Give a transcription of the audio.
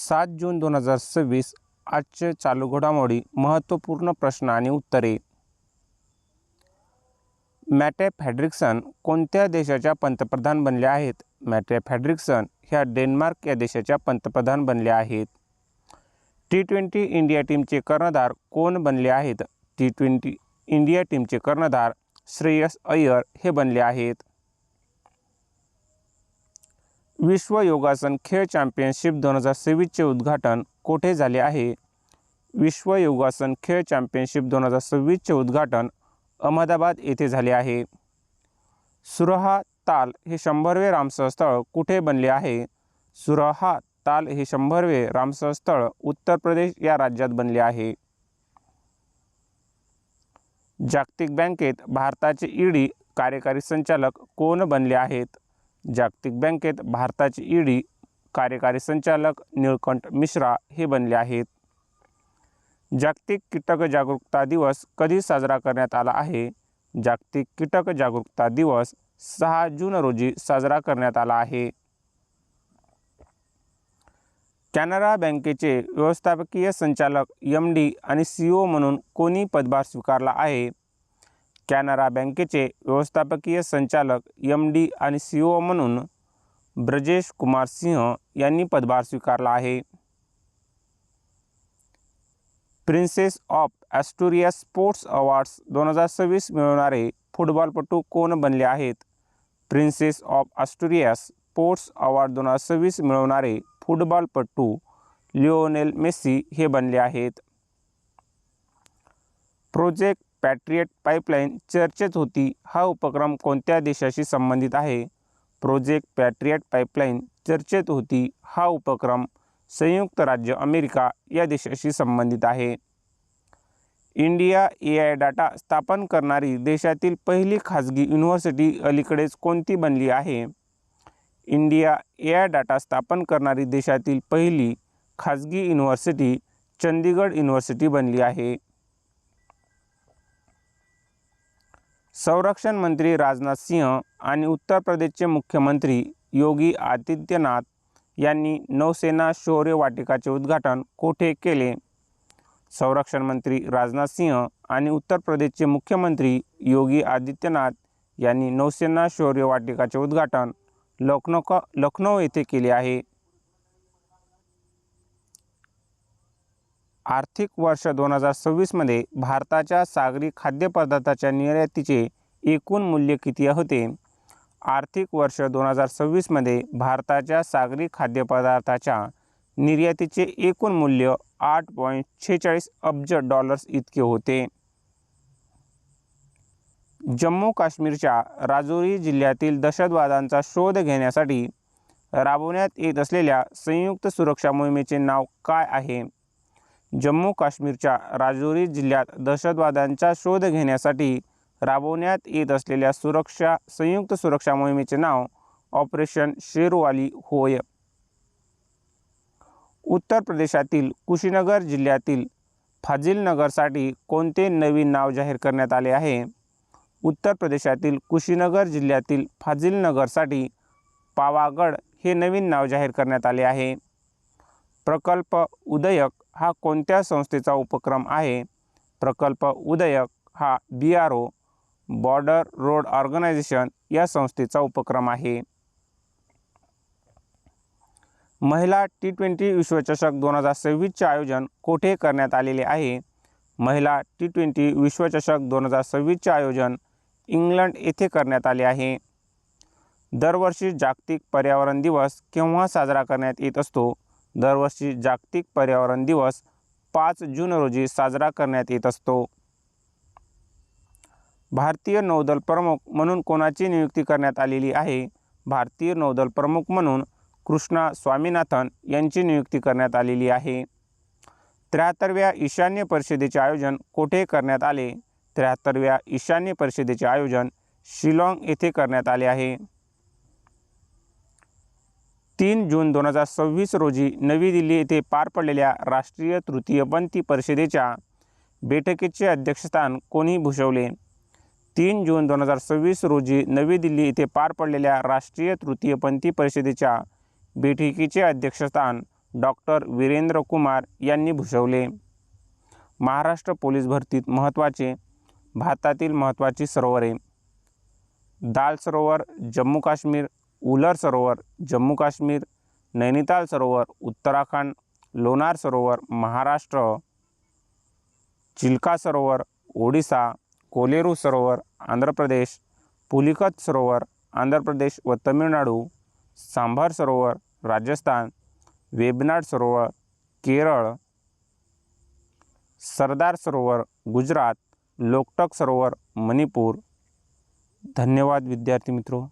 7 जून 2026 आजचे चालू घडामोडी, महत्त्वपूर्ण प्रश्न आणि उत्तरे. मॅटे फ्रेडरिक्सन कोणत्या देशाच्या पंतप्रधान बनल्या आहेत? मॅटे फ्रेडरिक्सन ह्या डेन्मार्क या देशाच्या पंतप्रधान बनल्या आहेत. T20 इंडिया टीमचे कर्णधार कोण बनले आहेत? T20 इंडिया टीमचे कर्णधार श्रेयस अय्यर हे बनले आहेत. विश्व योगासन खेळ चॅम्पियनशिप 2026 चे उद्घाटन कोठे झाले आहे? विश्व योगासन खेळ चॅम्पियनशिप 2026 चे उद्घाटन अहमदाबाद येथे झाले आहे. सुरहा ताल हे 100वे रामसर स्थळ कुठे बनले आहे? सुरहा ताल हे 100वे रामसर स्थळ उत्तर प्रदेश या राज्यात बनले आहे. जागतिक बँकेत भारताचे ईडी कार्यकारी संचालक कोण बनले आहेत? जागतिक बँकेत भारताचे ईडी कार्यकारी संचालक नीलकंठ मिश्रा हे बनले आहेत. जागतिक कीटक जागरूकता दिवस कधी साजरा करण्यात आला आहे? जागतिक कीटक जागरूकता दिवस 6 जून रोजी साजरा करण्यात आला आहे. कॅनरा बँकेचे व्यवस्थापकीय संचालक MD आणि CEO म्हणून कोणी पदभार स्वीकारला आहे? कॅनरा बँकेचे व्यवस्थापकीय संचालक MD आणि CEO म्हणून ब्रजेश कुमार सिंह यांनी पदभार स्वीकारला आहे. प्रिन्सेस ऑफ ॲस्टुरियास स्पोर्ट्स अवॉर्ड्स 2026 मिळवणारे फुटबॉलपटू कोण बनले आहेत? प्रिन्सेस ऑफ ॲस्टुरियास स्पोर्ट्स अवॉर्ड 2026 मिळवणारे फुटबॉलपटू लिओनेल मेसी हे बनले आहेत. प्रोजेक्ट पॅट्रियट पाईपलाईन चर्चेत होती हा उपक्रम कोणत्या देशाशी संबंधित आहे? प्रोजेक्ट पॅट्रियट पाईपलाईन चर्चेत होती हा उपक्रम संयुक्त राज्य अमेरिका या देशाशी संबंधित आहे. इंडिया AI डाटा स्थापन करणारी देशातील पहिली खाजगी युनिव्हर्सिटी अलीकडेच कोणती बनली आहे? इंडिया AI डाटा स्थापन करणारी देशातील पहिली खाजगी युनिव्हर्सिटी चंदीगड युनिव्हर्सिटी बनली आहे. संरक्षण मंत्री राजनाथ सिंह आणि उत्तर प्रदेशचे मुख्यमंत्री योगी आदित्यनाथ यांनी नौसेना शौर्य वाटिकाचे उद्घाटन कोठे केले? संरक्षण मंत्री राजनाथ सिंह आणि उत्तर प्रदेशचे मुख्यमंत्री योगी आदित्यनाथ यांनी नौसेना शौर्य वाटिकाचे उद्घाटन लखनौ येथे केले आहे. आर्थिक वर्ष 2026 मध्ये भारताच्या सागरी खाद्यपदार्थाच्या निर्यातीचे एकूण मूल्य किती होते? आर्थिक वर्ष 2026 मध्ये भारताच्या सागरी खाद्यपदार्थाच्या निर्यातीचे एकूण मूल्य $8.46 अब्ज इतके होते. जम्मू काश्मीरच्या राजौरी जिल्ह्यातील दहशतवाद्यांचा शोध घेण्यासाठी राबवण्यात येत असलेल्या संयुक्त सुरक्षा मोहिमेचे नाव काय आहे? जम्मू काश्मीरच्या राजौरी जिल्ह्यात दहशतवाद्यांचा शोध घेण्यासाठी राबवण्यात येत असलेल्या संयुक्त सुरक्षा मोहिमेचे नाव ऑपरेशन शेरवाली होय. उत्तर प्रदेशातील कुशीनगर जिल्ह्यातील फाजिलनगरसाठी कोणते नवीन नाव जाहीर करण्यात आले आहे? उत्तर प्रदेशातील कुशीनगर जिल्ह्यातील फाजिलनगरसाठी पावागड हे नवीन नाव जाहीर करण्यात आले आहे. प्रकल्प उदयक हा कोणत्या संस्थेचा उपक्रम आहे? प्रकल्प उदयक हा BRO बॉर्डर रोड ऑर्गनायझेशन या संस्थेचा उपक्रम आहे. महिला T20 विश्वचषक 2026 चे आयोजन कोठे करण्यात आलेले आहे? महिला T20 विश्वचषक 2026 चे आयोजन इंग्लंड येथे करण्यात आले आहे. दरवर्षी जागतिक पर्यावरण दिवस केव्हा साजरा करण्यात येत असतो? दरवर्षी जागतिक पर्यावरण दिवस 5 जून रोजी साजरा करण्यात येत असतो. भारतीय नौदल प्रमुख म्हणून कोणाची नियुक्ती करण्यात आलेली आहे? भारतीय नौदल प्रमुख म्हणून कृष्णा स्वामीनाथन यांची नियुक्ती करण्यात आलेली आहे. 73व्या ईशान्य परिषदेचे आयोजन कोठे करण्यात आले? 73व्या ईशान्य परिषदेचे आयोजन शिलाँग येथे करण्यात आले आहे. 3 जून 2026 रोजी नवी दिल्ली येथे पार पडलेल्या राष्ट्रीय तृतीयपंथी परिषदेच्या बैठकीचे अध्यक्षस्थान कोणी भूषवले? 3 जून 2026 रोजी नवी दिल्ली येथे पार पडलेल्या राष्ट्रीय तृतीयपंथी परिषदेच्या बैठकीचे अध्यक्षस्थान डॉक्टर वीरेंद्र कुमार यांनी भूषवले. महाराष्ट्र पोलीस भरतीत महत्त्वाचे भारतातील महत्त्वाची सरोवरे: दाल सरोवर जम्मू काश्मीर, उलर सरोवर जम्मू काश्मीर, नैनिताल सरोवर उत्तराखंड, लोणार सरोवर महाराष्ट्र, चिल्का सरोवर ओडिशा, कोलेरू सरोवर आंध्र प्रदेश, पुलिकत सरोवर आंध्र प्रदेश व तमिळनाडू, सांभर सरोवर राजस्थान, वेबनाड सरोवर केरळ, सरदार सरोवर गुजरात, लोकटक सरोवर मणिपूर. धन्यवाद विद्यार्थी मित्रों.